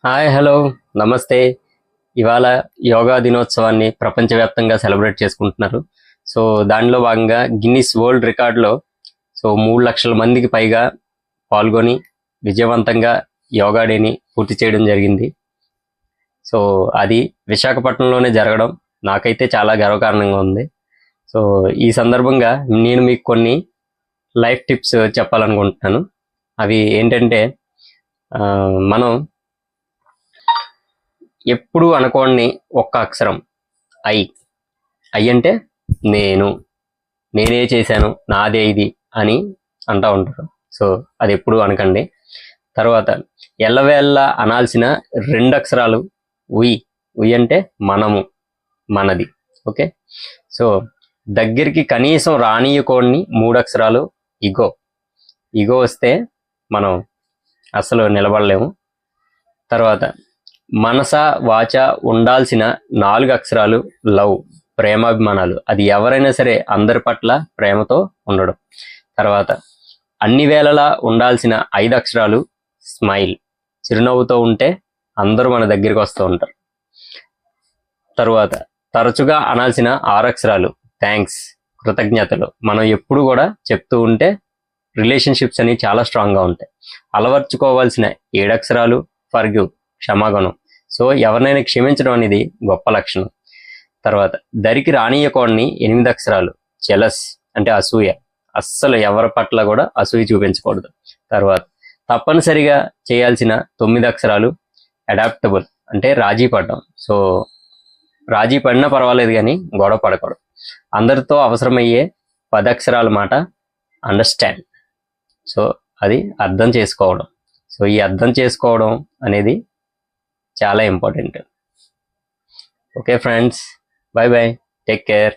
Hi hello నమస్తే. ఇవాళ యోగా దినోత్సవాన్ని ప్రపంచవ్యాప్తంగా సెలబ్రేట్ చేసుకుంటున్నారు. సో దానిలో భాగంగా గిన్నిస్ వరల్డ్ రికార్డులో 3 లక్షల మందికి పైగా పాల్గొని విజయవంతంగా యోగా డేని పూర్తి చేయడం జరిగింది. సో అది విశాఖపట్నంలోనే జరగడం నాకైతే చాలా గర్వకారణంగా ఉంది. సో ఈ సందర్భంగా నేను మీకు కొన్ని లైఫ్ టిప్స్ చెప్పాలనుకుంటున్నాను. అవి ఏంటంటే మనం ఎప్పుడు అనుకోని ఒక్క అక్షరం ఐ. ఐ అంటే నేనే చేశాను, నాదే ఇది అని అంటూ ఉంటారు. సో అది ఎప్పుడు అనకండి. తర్వాత ఎల్లవేళ్ళ అనాల్సిన 2 అక్షరాలు ఉయ్. ఉయ్ అంటే మనది. ఓకే. సో దగ్గరికి కనీసం రానియకోని 3 అక్షరాలు ఇగో. ఇగో వస్తే మనం అసలు నిలబడలేము. తర్వాత మనస వాచ ఉండాల్సిన 4 అక్షరాలు లవ్, ప్రేమాభిమానాలు. అది ఎవరైనా సరే అందరి పట్ల ప్రేమతో ఉండడం. తర్వాత అన్ని వేళలా ఉండాల్సిన 5 అక్షరాలు స్మైల్, చిరునవ్వుతో ఉంటే అందరూ మన దగ్గరికి వస్తూ ఉంటారు. తరువాత తరచుగా అనాల్సిన 6 అక్షరాలు థ్యాంక్స్, కృతజ్ఞతలు. మనం ఎప్పుడు కూడా చెప్తూ ఉంటే రిలేషన్షిప్స్ అని చాలా స్ట్రాంగ్గా ఉంటాయి. అలవర్చుకోవాల్సిన 7 అక్షరాలు ఫర్గివ్, క్షమాగుణం. సో ఎవరినైనా క్షమించడం అనేది గొప్ప లక్షణం. తర్వాత దరికి రానియకోని 8 అక్షరాలు జెలస్, అంటే అసూయ. అస్సలు ఎవరి పట్ల కూడా అసూయ చూపించకూడదు. తర్వాత తప్పనిసరిగా చేయాల్సిన 9 అక్షరాలు అడాప్టబుల్, అంటే రాజీ పడడం. సో రాజీ పడినా పర్వాలేదు కానీ గొడవ పడకూడదు. అందరితో అవసరమయ్యే 10 అక్షరాల మాట అండర్స్టాండ్. సో అది అర్థం చేసుకోవడం. సో ఈ అర్థం చేసుకోవడం అనేది చాలా important. Okay friends, bye bye, take care.